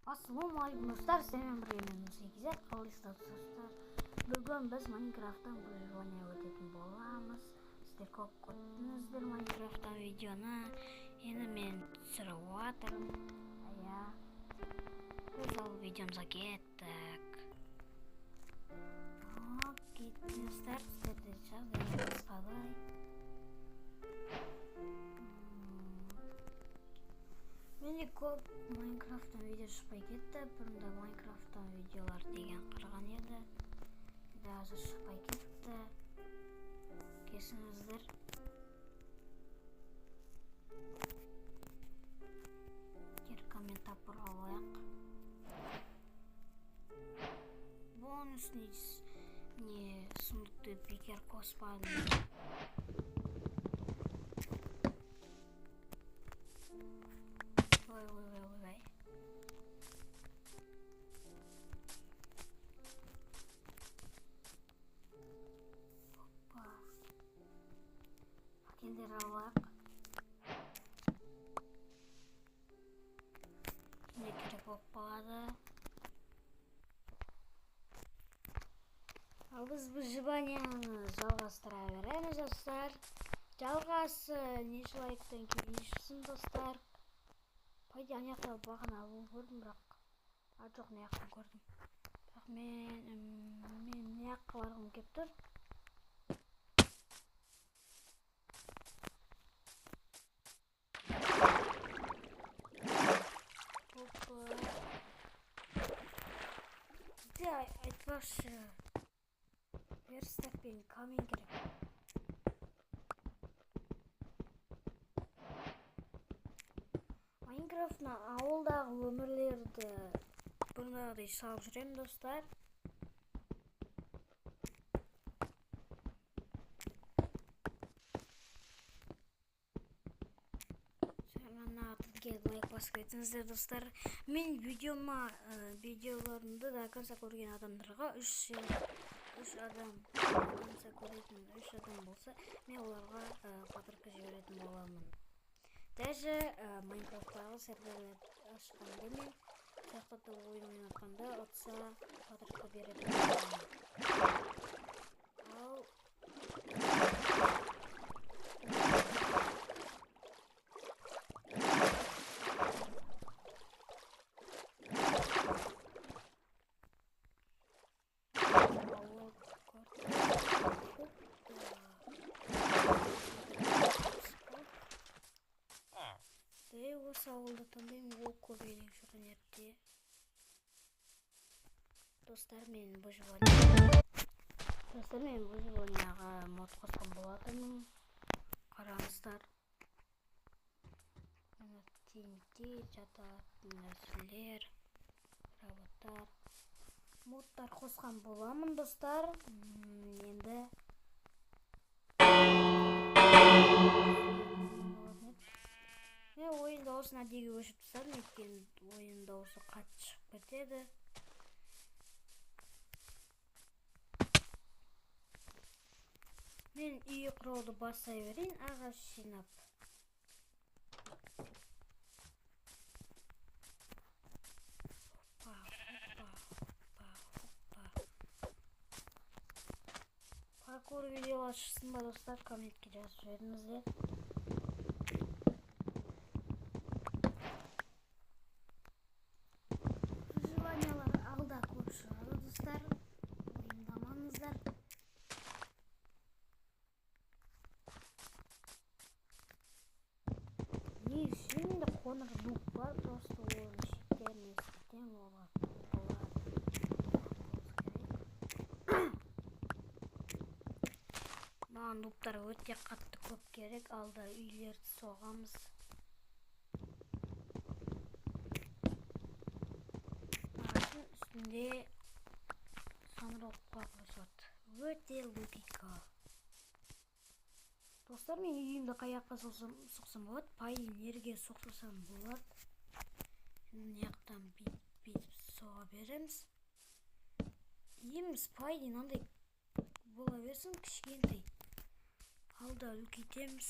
Ассалаумағалейкум достар, сенімен бірге мен Секизат, қалайсыздар достар? Бүгін біз Майнкрафттан выживание өтетін боламыз. Сіздер көп күттіңіздер Майнкрафттан видеоны. Енді мен түсіріп жатырмын. Біз ал видеомызға кеттік. Кеттіңіздер, сіздерде жағдайыңыз қалай? Менде көп Майнкрафттан видео шықпай кетті. Бұрында Майнкрафттан видеолар деген қырған еді. Қазір шықпай кетті. Кесіңіздер. Кері коммент тапыр алайық. Бонус не сұмдықты бекер қоспадым. Ой. Опа. Пакендер алайық. Не керек болып қалады. Ал біз выживанияны жалғастыра береміз достар. Жалғасы неше лайктан кейін шықсын достар. Пайда аяқта бағана көрдім, бірақ жоқ, аяқтан көрдім. Бірақ мен аяққа барғым келіп тұр. Де айтпақшы, верстакпен камень керек. Майнкрафтна ауылдағы өмірлерді бұрынғыдай салып жүремін достар. Жаңа келіп лайк басып кетіңіздер достар. Мен видеоларымды да конца көрген адамдарға 3 адам болса, мен оларға подписка жіберетін боламын. Даже Майнкрафттағы серверлер ашқанда мен сияқты ойын ойнатқанда отса подписка беретін боламын. Ал осы ауылды таңдаймын, ол көбейіп жүрген ерте. Достар, мен выживанияға мод қосқан болатынмын. Қараңыздар. TNT жататын нәрселер, роботтар, модтар қосқан боламын достар. Енді ойын дауысын әдейі өшіп тастадым, өйткені ойын дауысы қатты шығып кетеді. Мен үй құруды бастай берейін, ағаш жинап. Паркур видеолар шықсын ба достар, комментке жазып жіберіңіздер. Выживаниялар алда көп шығады достар, ойындамаңыздар. Не үшін де қоңыр нук бар, просто оның шеттерін олар маған нуктар өте қатты көп керек, алда үйлерді соғамыз. Ағаштың үстінде санырлыққа қосады. Өте логика. Достар, мен үйімді қаяққа соқсам болады, пайдинерге соқсам болады. Яқтан бейіп соға береміз. Еміз пайдин андай бола берсін, кішкентай. Алда үлкейтеміз.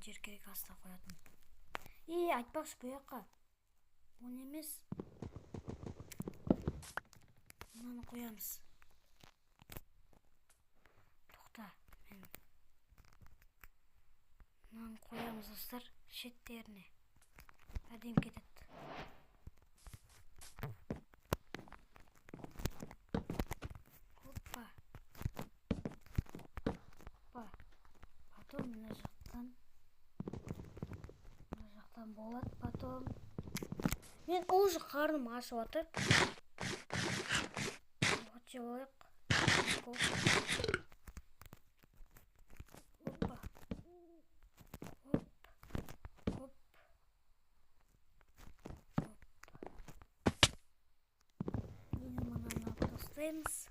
жер керек аста коятын. Айтпакчы бу жака. Оны эмес. Мынаны коямыз. Токта, мен. Мынаны коямыз достар, шеттерине. Адем кетет. Опа. Потом мына жактан болот, потом мен уже карным ашып атыр. Жеп алайык. Опа. Оп. Мына мынаны алып тастайбыз.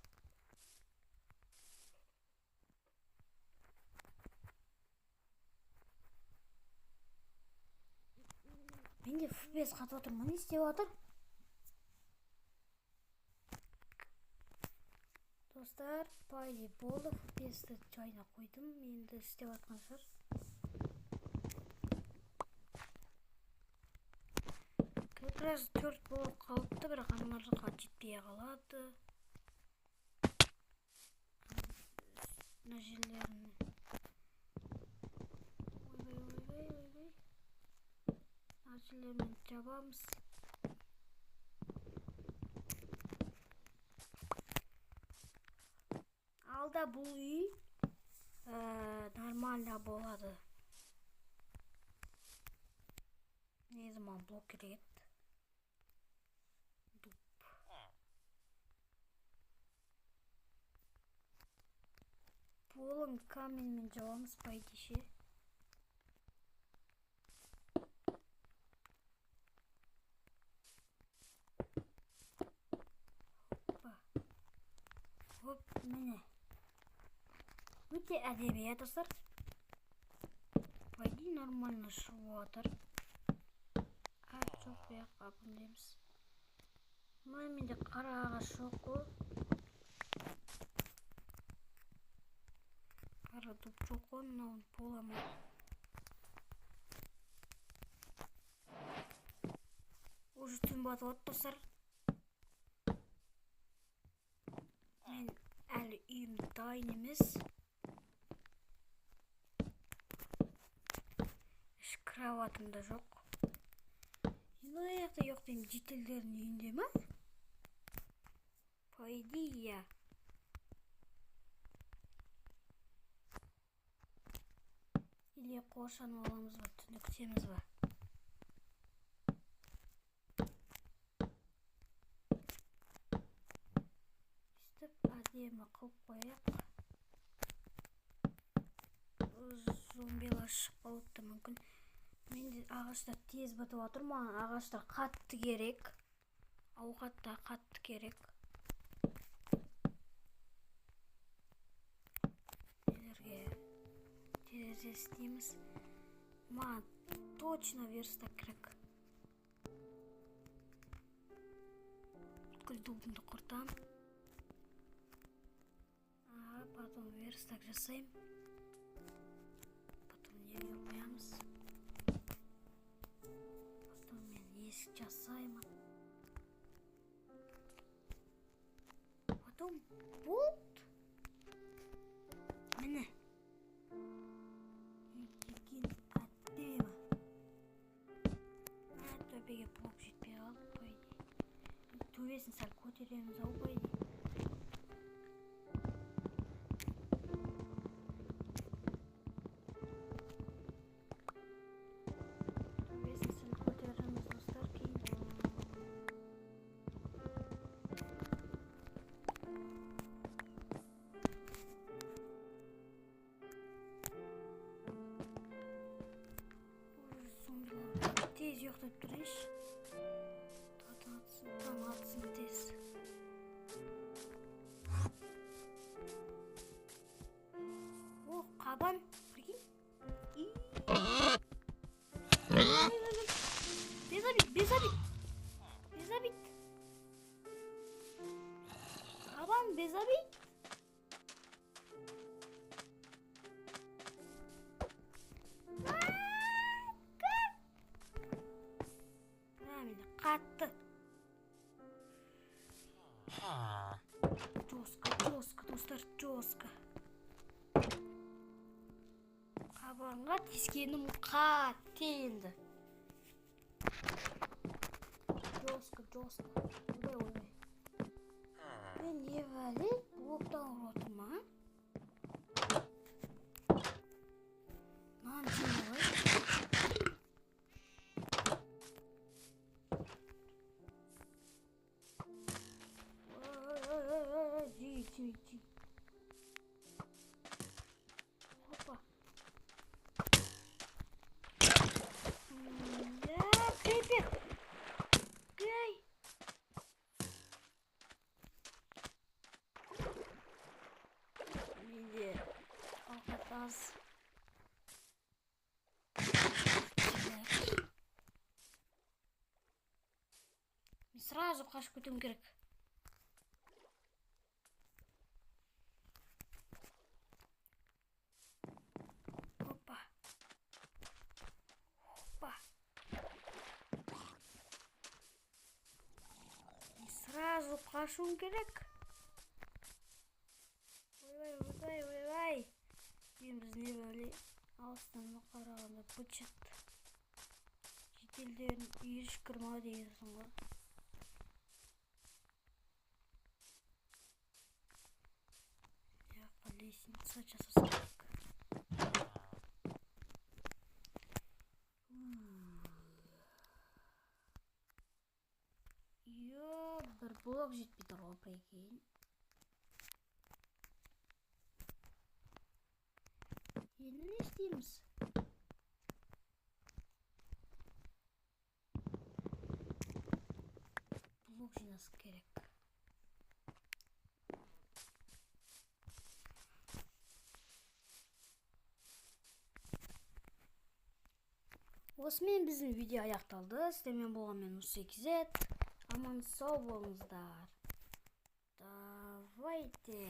Менде FPS катып атыр. Эмне истеп атыр? Достар, пайли болду. FPS-ти жайына койдум. Менде истеп аткан шар. Как раз 4 болуп калыпты, бирок аналарга жетпей калады. На жерлерин. Ойбой. Жерлерин жабамыз. Алда бул үй нормально болады. Не zaman блок керек. Полын каменьмен жабамыз, по идее. Оп, міне. Өте әдеби, достар. По идее нормально шығып отыр. Жоқ, бұяққа бұндаймыз. Менде қара ағаш жоқ қой. Қара дұп жоқ қой, мынауын боламай. Уже түн батып отыр, достар. Мен әлі үйім дайын емес. Кроватым да жоқ. Енді аяқта жоқ деймін, жетелдердің үйінде ма? По идее. Или қоршаны аламыз ба, түнді күтеміз ба? Әдемі қылып қояйық. Зомбилар шығып қалыпты мүмкін. Менде ағаштар тез бітіп отыр. Маған ағаштар қатты керек. Ауқаттар қатты керек. Нелерге терезе істейміз. Маған точно верстак керек. Күлдугімді құртам. Потом верстак жасайм. Потом неге қоямыз. Потом мен есік жасаймын. Потом болт. Міне. Екен әдемі. Төбеге блок жетпей қалды, по идее. Төбесін сәл көтереміз, ау, по идее. Tez yoqlab turish. Taң atсын tez. О, қабан. Прикинь. Безобид. Қабан, безобид. тискенім қатты енді. Жостко. Ойбай. Мен не бәле? Блоктан ұротым, а? Нан жем олай. Жи. Опа. Крепер. Гай. Менде алқат аз. Мен сразу қашып кетуім керек. Опа. Мен сразу қашуым керек. Ойбай. Мен біз не бәле алыстан қарағанда бычыт. Шетелден ешкірма дейсің ғой. Яққа лестница жасасақ керек. Бір блок жетпей тұр ғой прикинь. Енді не істейміз? Блок жинасы керек. Осымен біздің видео аяқталды. Сіздермен болған мен Ус8z. Аман сау болыңыздар. Давайте.